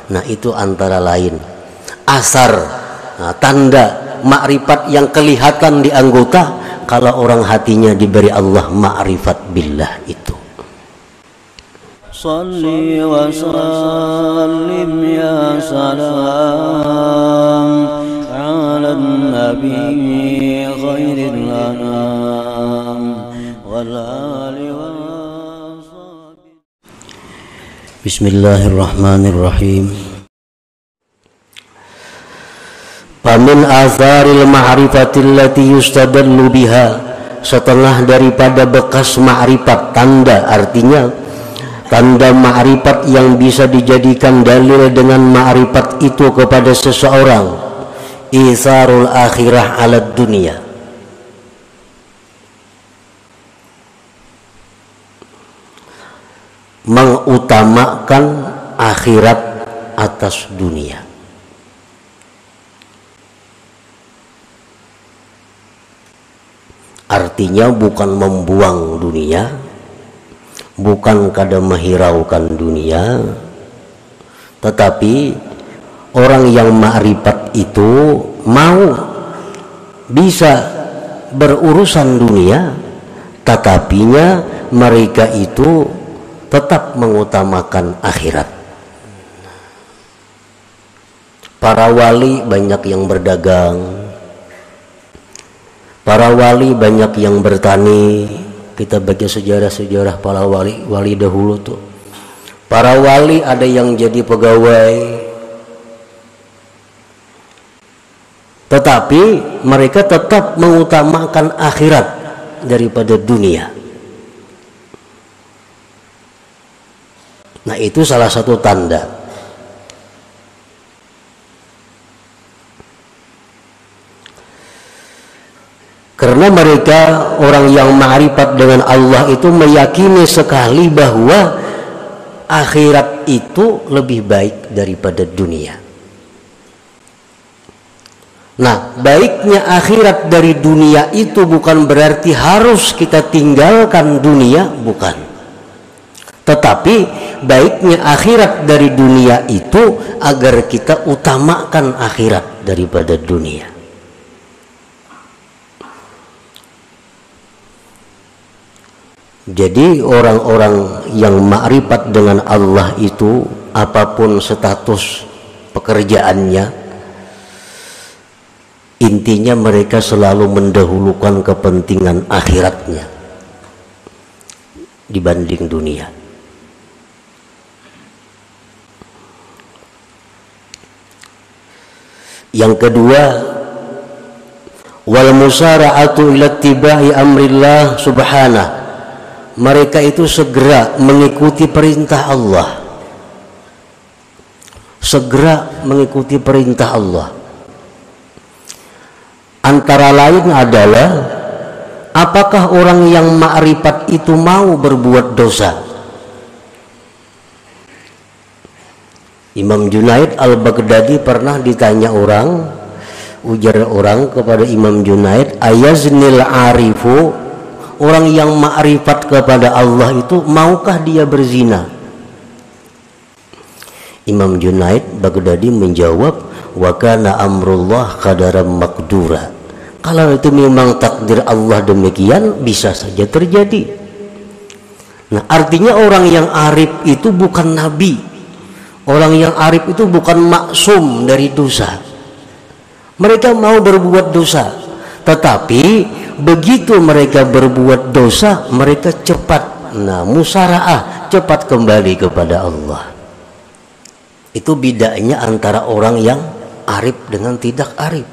Nah, itu antara lain asar, tanda makrifat yang kelihatan di anggota kalau orang hatinya diberi Allah ma'rifat billah itu. Salli wa sallim ya salam ala nabi khairil anam wal ali wa sahbihi. Bismillahirrahmanirrahim. Famin azaril ma'rifatil lati yustadallu biha, setengah daripada bekas ma'rifat, tanda, artinya tanda ma'rifat yang bisa dijadikan dalil dengan ma'rifat itu kepada seseorang, isarul akhirah ala dunia, mengutamakan akhirat atas dunia. Artinya bukan membuang dunia, bukan kada menghiraukan dunia, tetapi orang yang ma'rifat itu mau bisa berurusan dunia, tetapinya mereka itu tetap mengutamakan akhirat. Para wali banyak yang berdagang, para wali banyak yang bertani. Kita baca sejarah-sejarah para wali dahulu tuh. Para wali ada yang jadi pegawai, tetapi mereka tetap mengutamakan akhirat daripada dunia. Nah, itu salah satu tanda. Karena mereka orang yang ma'rifat dengan Allah itu meyakini sekali bahwa akhirat itu lebih baik daripada dunia. Nah, baiknya akhirat dari dunia itu bukan berarti harus kita tinggalkan dunia, bukan. Tetapi baiknya akhirat dari dunia itu agar kita utamakan akhirat daripada dunia. Jadi orang-orang yang ma'rifat dengan Allah itu, apapun status pekerjaannya, intinya mereka selalu mendahulukan kepentingan akhiratnya dibanding dunia. Yang kedua, wal musara'atu ila ittiba'i amrillah subhanahu, mereka itu segera mengikuti perintah Allah, segera mengikuti perintah Allah. Antara lain adalah apakah orang yang ma'rifat itu mau berbuat dosa. Imam Junaid al-Baghdadi pernah ditanya orang, ujar orang kepada Imam Junaid, ayaznil arifu, orang yang ma'rifat kepada Allah itu maukah dia berzina? Imam Junaid Baghdadi menjawab, wa kana amrullah qadaran maqdura, kalau itu memang takdir Allah demikian, bisa saja terjadi. Nah, artinya orang yang arif itu bukan nabi, orang yang arif itu bukan maksum dari dosa. Mereka mau berbuat dosa, tetapi begitu mereka berbuat dosa, mereka cepat, musara'ah, cepat kembali kepada Allah. Itu bedanya antara orang yang arif dengan tidak arif.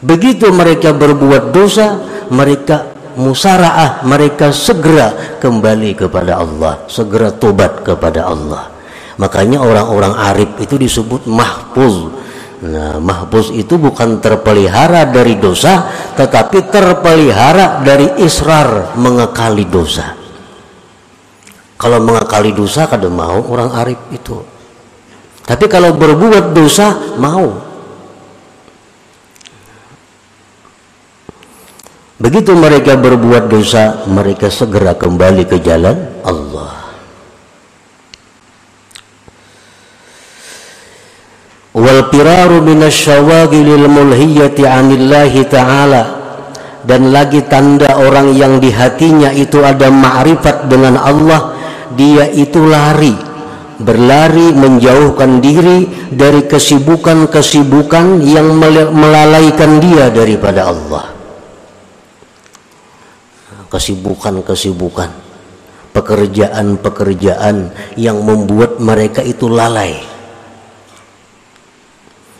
Begitu mereka berbuat dosa, mereka musara'ah, mereka segera kembali kepada Allah, segera tobat kepada Allah. Makanya orang-orang arif itu disebut mahfuz. Nah, mahfuz itu bukan terpelihara dari dosa, tetapi terpelihara dari israr, mengekali dosa. Kalau mengekali dosa kada mau orang arif itu. Tapi kalau berbuat dosa mau. Begitu mereka berbuat dosa, mereka segera kembali ke jalan Allah. wal firaru minasyawagilil mulhiyati 'anillahi ta'ala, dan lagi tanda orang yang di hatinya itu ada ma'rifat dengan Allah, dia itu berlari menjauhkan diri dari kesibukan-kesibukan yang melalaikan dia daripada Allah. Kesibukan-kesibukan, pekerjaan-pekerjaan yang membuat mereka itu lalai.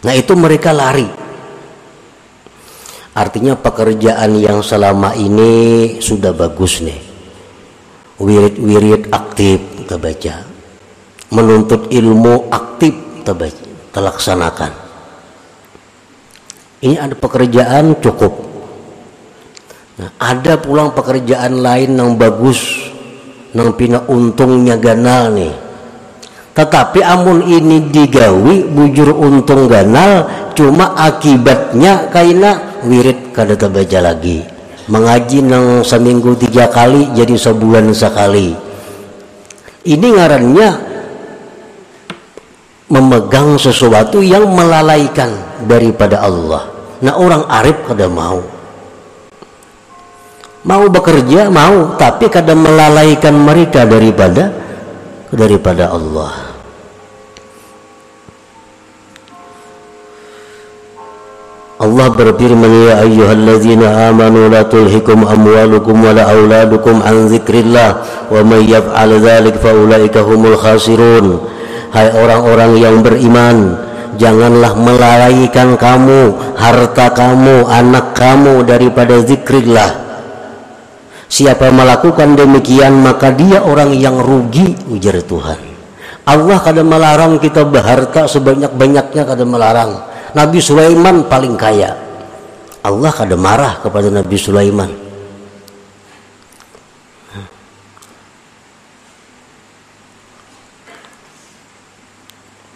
Nah, itu mereka lari. Artinya pekerjaan yang selama ini sudah bagus nih, wirid-wirid aktif kita baca, menuntut ilmu aktif kita laksanakan. Ini ada pekerjaan cukup. Nah, ada pulang pekerjaan lain yang bagus, yang pina untungnya ganal nih. Tetapi amun ini digawi bujur untung ganal, cuma akibatnya kaina wirid kada terbaca lagi, mengaji nang seminggu 3 kali jadi sebulan sekali. Ini ngarannya memegang sesuatu yang melalaikan daripada Allah. Nah, orang arif kada mau bekerja, tapi kada melalaikan mereka daripada Allah. Allah berfirman, ya ayyuhalladzina amanu la tulhikum amwalukum wala auladukum an dzikrillah wa may yaf'al dzalik fa ulaika humul khasirun. Hai orang-orang yang beriman, janganlah melalaikan kamu harta kamu, anak kamu daripada zikrillah. Siapa melakukan demikian maka dia orang yang rugi, ujar Tuhan. Allah kada melarang kita berharta sebanyak-banyaknya, kada melarang. Nabi Sulaiman paling kaya, Allah kada marah kepada Nabi Sulaiman.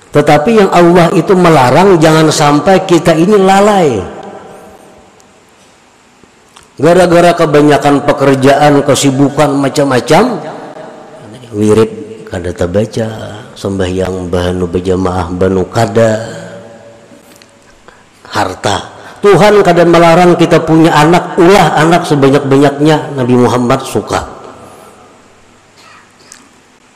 Tetapi yang Allah itu melarang jangan sampai kita ini lalai. Gara-gara kebanyakan pekerjaan, kesibukan macam-macam, wirid kada terbaca, sembahyang bahanu berjamaah banu kada, harta. Tuhan kada melarang kita punya anak, ulah anak sebanyak-banyaknya. Nabi Muhammad suka.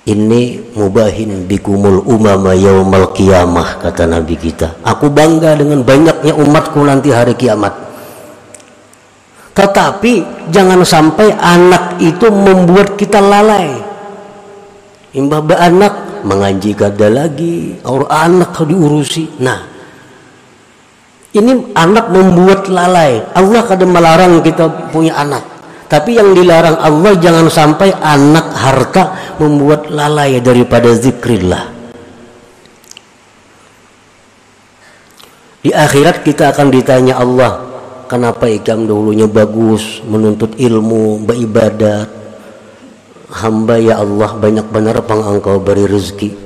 Ini mubahin bikumul umama yaumal qiyamah, kata Nabi kita. Aku bangga dengan banyaknya umatku nanti hari kiamat. Tetapi jangan sampai anak itu membuat kita lalai. Imbah anak mengaji kada lagi, orang anak diurusi. Nah, ini anak membuat lalai. Allah kada melarang kita punya anak, tapi yang dilarang Allah jangan sampai anak harta membuat lalai daripada zikrillah. Di akhirat kita akan ditanya Allah, kenapa ikam dahulunya bagus menuntut ilmu, beribadat. Hamba ya Allah banyak benar pang engkau beri rezeki,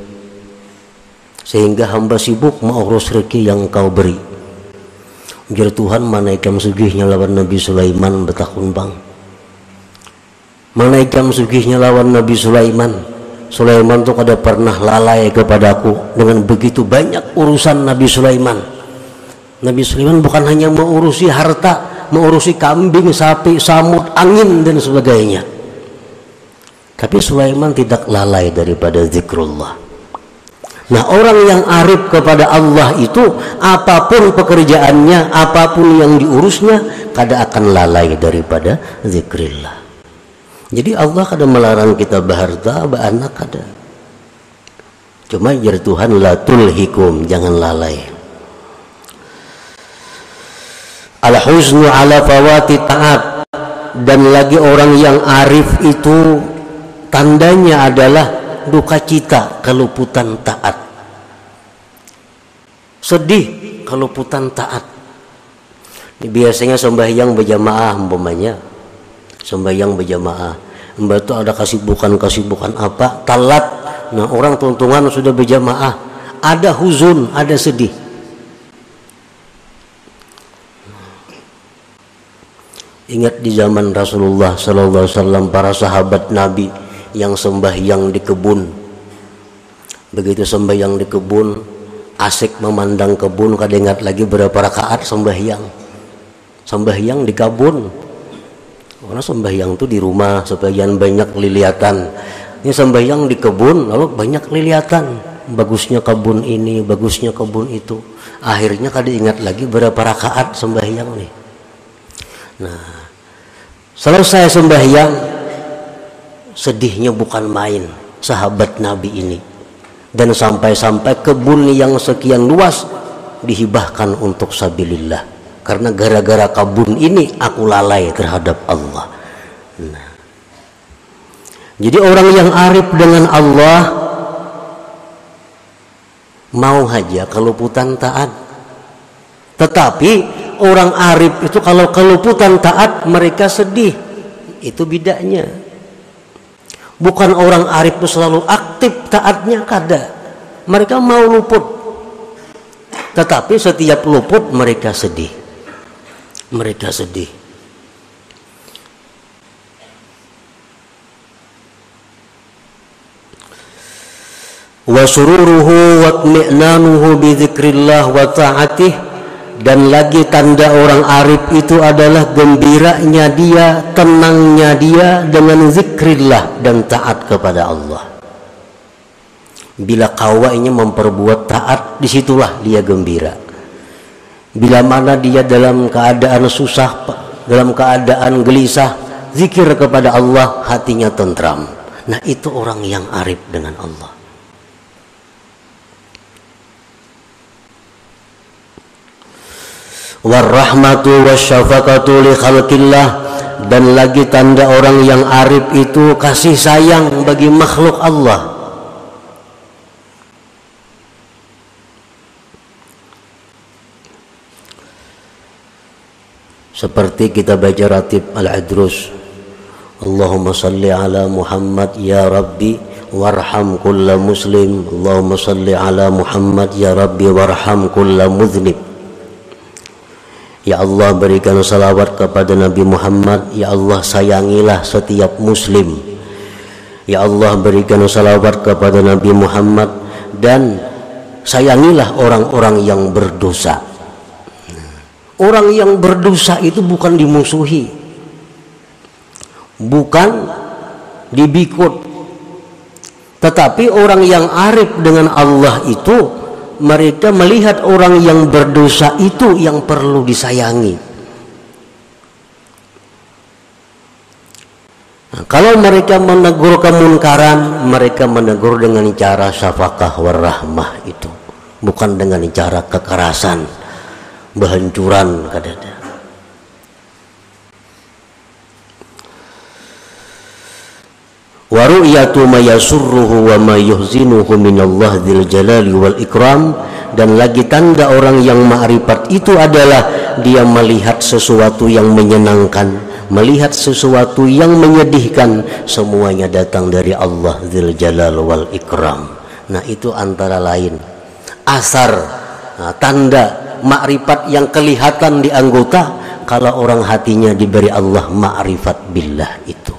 sehingga hamba sibuk mengurus rezeki yang engkau beri. Ujar Tuhan, mana ikam sugihnya lawan Nabi Sulaiman betakun bang. Mana ikam sugihnya lawan Nabi Sulaiman. Sulaiman tuh kada pernah lalai kepadaku dengan begitu banyak urusan Nabi Sulaiman. Nabi Sulaiman bukan hanya mengurusi harta, mengurusi kambing, sapi, samud, angin dan sebagainya. Tapi Sulaiman tidak lalai daripada zikrullah. Nah, orang yang arif kepada Allah itu apapun pekerjaannya, apapun yang diurusnya, kada akan lalai daripada zikrillah. Jadi Allah kada melarang kita berharta, beranak kada. Cuma jar Tuhan la tulhikum, jangan lalai. Al-huznu ala fawati ta'at, dan lagi orang yang arif itu tandanya adalah duka cita keluputan taat, sedih keluputan taat. Ini biasanya sembahyang berjamaah, umpamanya sembahyang berjamaah, mbak itu ada kesibukan apa, talat. Nah, orang tuntungan sudah berjamaah, ada huzun, ada sedih. Ingat di zaman Rasulullah sallallahu alaihi wasallam, para sahabat Nabi yang sembahyang di kebun. Begitu sembahyang di kebun, asik memandang kebun, kada ingat lagi berapa rakaat sembahyang di kebun. Karena sembahyang tuh di rumah sebagian banyak liliatan, ini sembahyang di kebun lalu banyak liliatan, bagusnya kebun ini, bagusnya kebun itu, akhirnya kada ingat lagi berapa rakaat sembahyang nih. Nah, selesai sembahyang, sedihnya bukan main sahabat Nabi ini, dan sampai-sampai kebun yang sekian luas dihibahkan untuk sabilillah, karena gara-gara kebun ini aku lalai terhadap Allah. Nah, jadi orang yang arif dengan Allah mau aja keluputan taat, tetapi orang arif itu kalau keluputan taat mereka sedih. Itu bedanya. Bukan orang arif itu selalu aktif taatnya, kada. Mereka mau luput, tetapi setiap luput mereka sedih. Mereka sedih. Wa sururuhu wa tmi'nanuhu bi dzikrillah wa ta'atih, dan lagi tanda orang arif itu adalah gembiranya dia, tenangnya dia dengan zikrillah dan taat kepada Allah. Bila kawainya memperbuat taat, disitulah dia gembira. Bila mana dia dalam keadaan susah, dalam keadaan gelisah, zikir kepada Allah, hatinya tentram. Nah, itu orang yang arif dengan Allah. Warahmatu wasyafaqatu li khalqillah, dan lagi tanda orang yang arif itu kasih sayang bagi makhluk Allah. Seperti kita baca ratib Al-Idrus, Allahumma salli ala Muhammad ya Rabbi warham kulla muslim, Allahumma salli ala Muhammad ya Rabbi warham kulla mudhnib. Ya Allah, berikan salawat kepada Nabi Muhammad. Ya Allah, sayangilah setiap muslim. Ya Allah, berikan salawat kepada Nabi Muhammad, dan sayangilah orang-orang yang berdosa. Orang yang berdosa itu bukan dimusuhi, bukan dibikut, tetapi orang yang arif dengan Allah itu mereka melihat orang yang berdosa itu yang perlu disayangi. Nah, kalau mereka menegur kemunkaran, mereka menegur dengan cara syafaqah warahmah itu, bukan dengan cara kekerasan, kehancuran kadada. Wa ru'yatu ma yasurruhu wa ma yuhzinuhu minallah dzil jalali wal ikram, dan lagi tanda orang yang ma'rifat itu adalah dia melihat sesuatu yang menyenangkan, melihat sesuatu yang menyedihkan, semuanya datang dari Allah dzil jalal wal ikram. Nah, itu antara lain asar, tanda ma'rifat yang kelihatan di anggota kalau orang hatinya diberi Allah ma'rifat billah itu.